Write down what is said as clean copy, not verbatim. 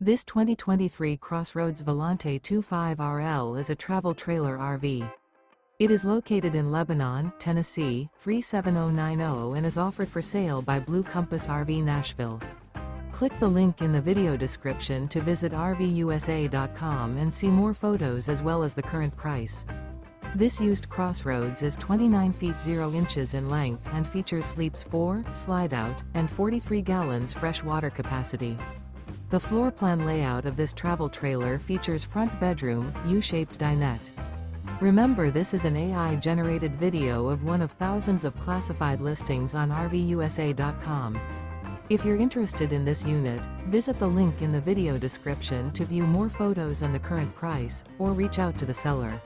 This 2023 CrossRoads Volante 25RL is a travel trailer RV. It is located in Lebanon, Tennessee, 37090 and is offered for sale by Blue Compass RV Nashville. Click the link in the video description to visit RVUSA.com and see more photos as well as the current price. This used CrossRoads is 29 feet 0 inches in length and features sleeps 4, Slideout, and 43 gallons fresh water capacity. The floor plan layout of this travel trailer features front bedroom, U-shaped dinette. Remember, this is an AI-generated video of one of thousands of classified listings on RVUSA.com. If you're interested in this unit, visit the link in the video description to view more photos and the current price, or reach out to the seller.